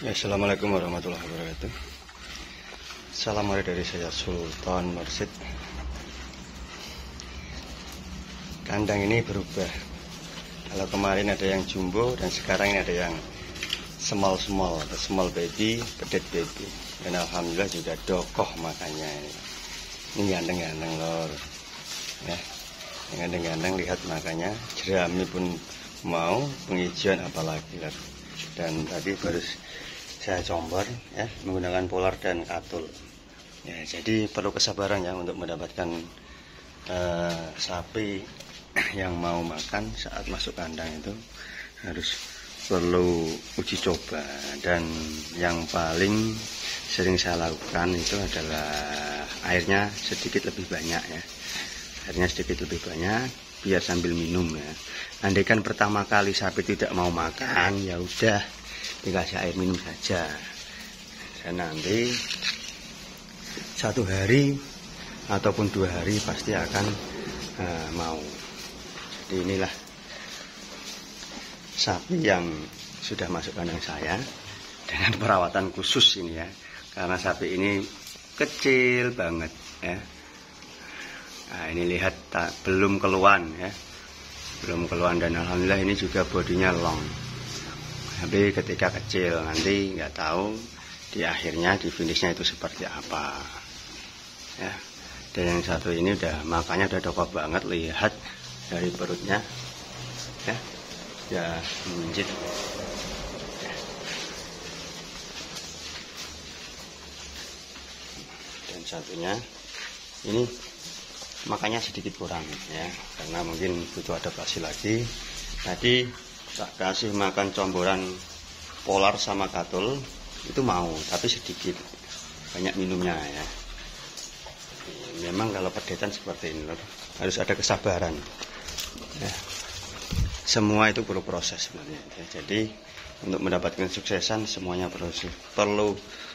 Ya, Assalamualaikum warahmatullahi wabarakatuh. Salam hari dari saya Sultan Marsid. Kandang ini berubah. Kalau kemarin ada yang jumbo dan sekarang ini ada yang small atau small baby, pedet baby. Dan alhamdulillah juga dokoh makanya ini. Ini ganteng-ganteng lor. Ya, ganteng-ganteng lihat makanya. Jerami pun mau, penghijauan apalagi lor. Dan tadi baru saya combor ya menggunakan polar dan katul ya, jadi perlu kesabaran ya untuk mendapatkan sapi yang mau makan saat masuk kandang. Itu harus perlu uji coba, dan yang paling sering saya lakukan itu adalah airnya sedikit lebih banyak ya, airnya sedikit lebih banyak biar sambil minum ya. Andaikan pertama kali sapi tidak mau makan, ya udah dikasih air minum saja, dan nanti 1 hari ataupun 2 hari pasti akan mau. Jadi inilah sapi yang sudah masuk kandang saya dengan perawatan khusus ini ya, karena sapi ini kecil banget ya. Nah, ini lihat belum keluar ya, belum keluar, dan alhamdulillah ini juga bodinya long. Tapi ketika kecil nanti nggak tahu di akhirnya di finishnya itu seperti apa ya. Dan yang satu ini udah makanya udah dokoh banget, lihat dari perutnya ya, ya menjit ya. Dan satunya ini makanya sedikit kurang ya, karena mungkin butuh adaptasi lagi. Tadi tak kasih makan comboran polar sama katul itu mau, tapi sedikit, banyak minumnya ya. Memang kalau pedetan seperti ini harus ada kesabaran ya. Semua itu perlu proses sebenarnya ya. Jadi untuk mendapatkan suksesan semuanya perlu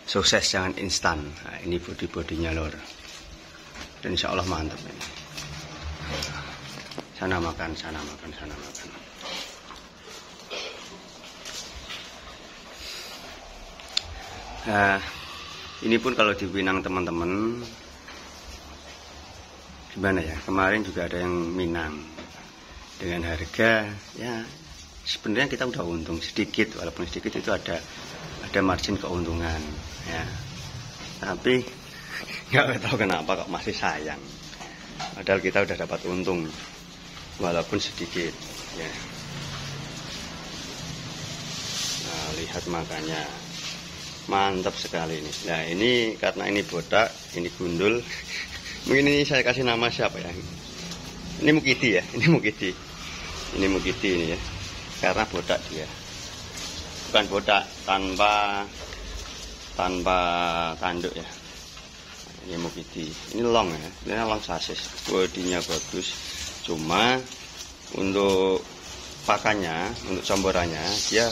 sukses, jangan instan. Nah, ini bodinya lor, dan insya Allah mantap ini. Sana makan. Nah, ini pun kalau di Minang teman-teman gimana ya, kemarin juga ada yang Minang dengan harga ya, sebenarnya kita udah untung sedikit, walaupun sedikit itu ada margin keuntungan ya, tapi nggak tahu kenapa kok masih sayang, padahal kita udah dapat untung walaupun sedikit ya. Nah, lihat makanya mantap sekali ini. Nah, ini karena ini botak, ini gundul. Mungkin ini saya kasih nama siapa ya? Ini Mukidi ya, ini Mukidi. Ini Mukidi ini ya. Karena botak dia. Bukan botak tanpa tanduk ya. Ini Mukidi. Ini long ya. Ini long sasis. Bodinya bagus. Cuma untuk pakannya, untuk comborannya dia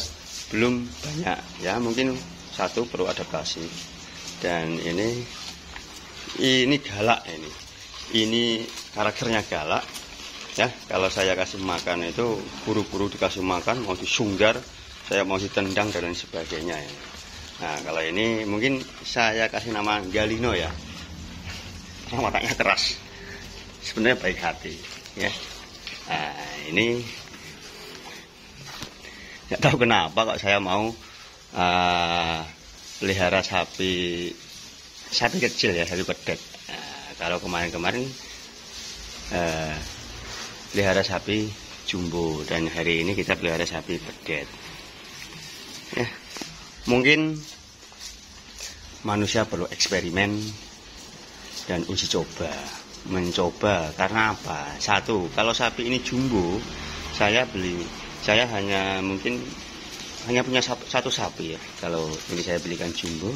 belum banyak ya, mungkin satu perlu adaptasi. Dan ini galak, ini karakternya galak ya. Kalau saya kasih makan itu buru-buru dikasih makan, mau disunggar, saya mau ditendang dan lain sebagainya ya. Nah, kalau ini mungkin saya kasih nama Galino ya, karena matanya keras, sebenarnya baik hati ya. Nah, ini nggak tahu kenapa kok saya mau pelihara sapi kecil ya, sapi pedet. Nah, kalau kemarin pelihara sapi jumbo, dan hari ini kita pelihara sapi pedet ya. Mungkin manusia perlu eksperimen dan uji coba, mencoba. Karena apa? Satu, kalau sapi ini jumbo, saya hanya punya satu sapi ya. Kalau ini saya belikan jumbo,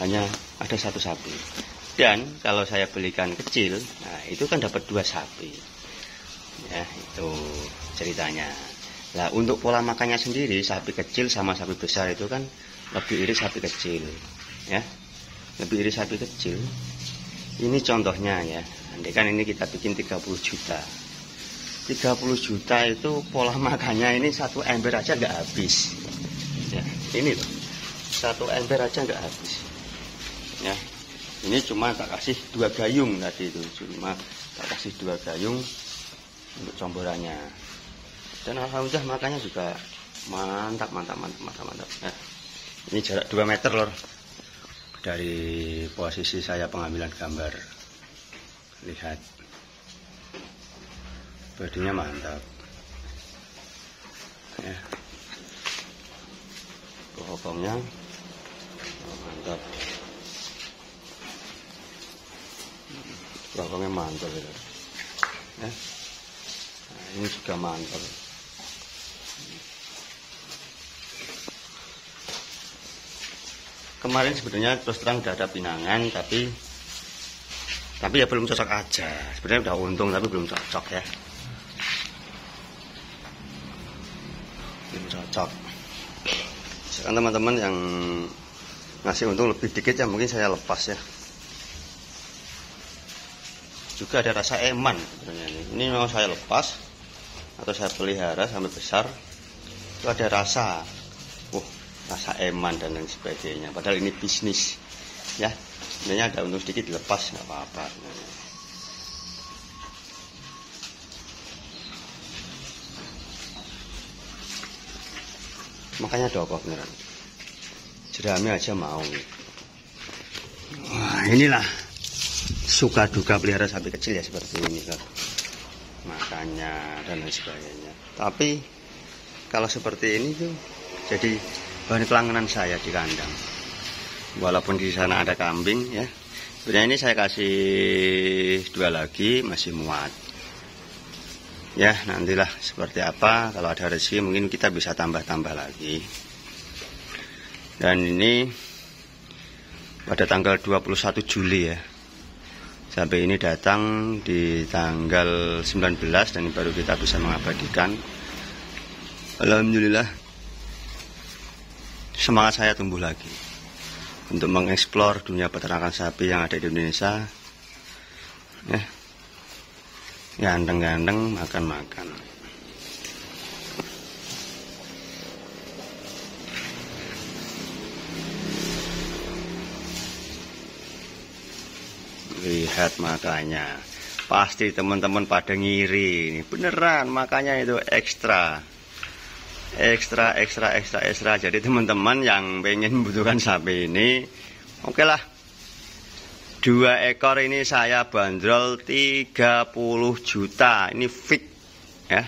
hanya ada satu sapi. Dan kalau saya belikan kecil, nah itu kan dapat 2 sapi ya, itu ceritanya. Nah, untuk pola makannya sendiri, sapi kecil sama sapi besar itu kan lebih irit sapi kecil ya, lebih irit sapi kecil. Ini contohnya ya, nanti kan ini kita bikin 30 juta. 30 juta itu pola makannya ini 1 ember aja nggak habis ya. Ini loh, satu ember aja nggak habis ya. Ini cuma tak kasih 2 gayung tadi itu, cuma tak kasih 2 gayung untuk comborannya. Dan alhamdulillah makanya juga mantap. Ya. Ini jarak 2 meter lor dari posisi saya pengambilan gambar. Lihat, bodinya mantap ya. Bokongnya mantap, bokongnya mantap ya. Nah, ini juga mantap. Kemarin sebenarnya terus terang udah ada pinangan, tapi ya belum cocok aja. Sebenarnya udah untung tapi belum cocok ya. Belum cocok. Sekarang teman-teman yang ngasih untung lebih dikit ya mungkin saya lepas ya. Juga ada rasa eman sebenarnya ini. Ini mau saya lepas atau saya pelihara sampai besar. Itu ada rasa, rasa eman dan lain sebagainya. Padahal ini bisnis ya. Sebenarnya ada untung sedikit dilepas nggak apa-apa. Makanya dokok beneran. Jerami aja mau. Wah, inilah suka duka pelihara sapi kecil ya seperti ini kan. Makanya dan lain sebagainya. Tapi kalau seperti ini tuh jadi bahan pelangganan saya di kandang. Walaupun di sana ada kambing ya. Sebenarnya ini saya kasih 2 lagi masih muat. Ya, nantilah seperti apa, kalau ada rezeki mungkin kita bisa tambah-tambah lagi. Dan ini pada tanggal 21 Juli ya. Sampai ini datang di tanggal 19 dan baru kita bisa mengabadikan. Alhamdulillah semangat saya tumbuh lagi untuk mengeksplor dunia peternakan sapi yang ada di Indonesia ya. Ganteng-ganteng, makan-makan. Lihat makanya pasti teman-teman pada ngiri ini beneran, makanya itu ekstra. Jadi teman-teman yang pengen membutuhkan sapi ini, oke lah, 2 ekor ini saya bandrol 30 juta. Ini fix ya.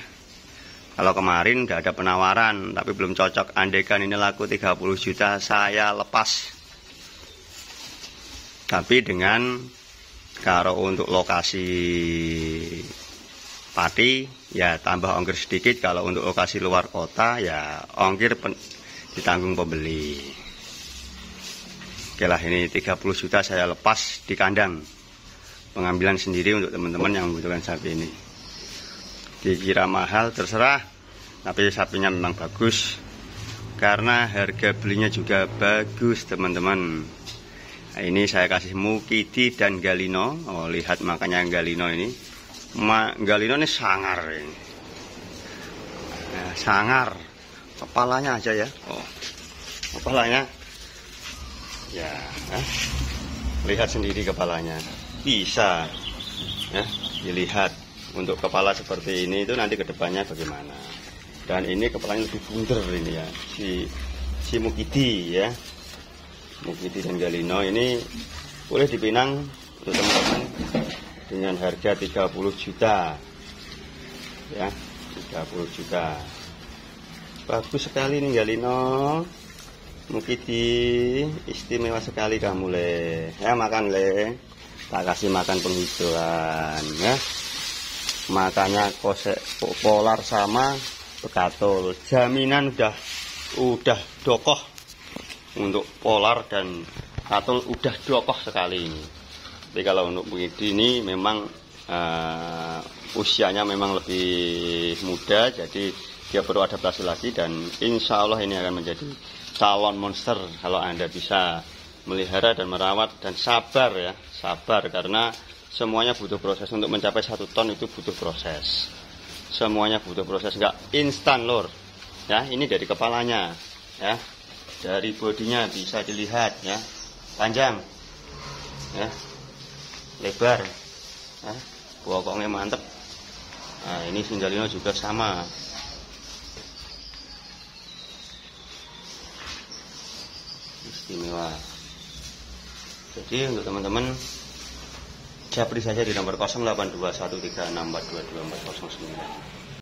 Kalau kemarin udah ada penawaran tapi belum cocok, andaikan ini laku 30 juta saya lepas. Tapi dengan kalau untuk lokasi pati ya tambah ongkir sedikit. Kalau untuk lokasi luar kota ya ongkir ditanggung pembeli. Oke lah, ini 30 juta saya lepas di kandang. Pengambilan sendiri untuk teman-teman yang membutuhkan sapi ini. Dikira mahal terserah, tapi sapinya memang bagus. Karena harga belinya juga bagus teman-teman. Nah, ini saya kasih Mukidi dan Galino. Oh, lihat makanya Galino ini. Galino ini sangar ini. Nah, sangar. Kepalanya aja ya. Oh, kepalanya. Ya, lihat sendiri kepalanya. Bisa ya, dilihat. Untuk kepala seperti ini itu nanti kedepannya bagaimana. Dan ini kepalanya lebih bunder ini ya. Si Mukidi ya. Mukidi dan Galino ini boleh dipinang untuk teman-teman dengan harga 30 juta ya, 30 juta. Bagus sekali nih Galino, Mukidi, istimewa sekali kamu le ya. Makan le, tak kasih makan penghijauan ya. Makanya kosek polar sama bekatul, jaminan udah dokoh untuk polar dan katul, udah dokoh sekali ini. Tapi kalau untuk Mukidi ini memang usianya memang lebih muda, jadi dia perlu adaptasi lagi. Dan insya Allah ini akan menjadi calon monster kalau Anda bisa melihara dan merawat dan sabar ya, sabar, karena semuanya butuh proses. Untuk mencapai 1 ton itu butuh proses, semuanya butuh proses, nggak instan lor ya. Ini dari kepalanya ya, Dari bodinya bisa dilihat ya, panjang ya, lebar ya, pokoknya mantep. Nah, ini Sinjalino juga sama, istimewa. Jadi untuk teman-teman japri saja di nomor 082136422409.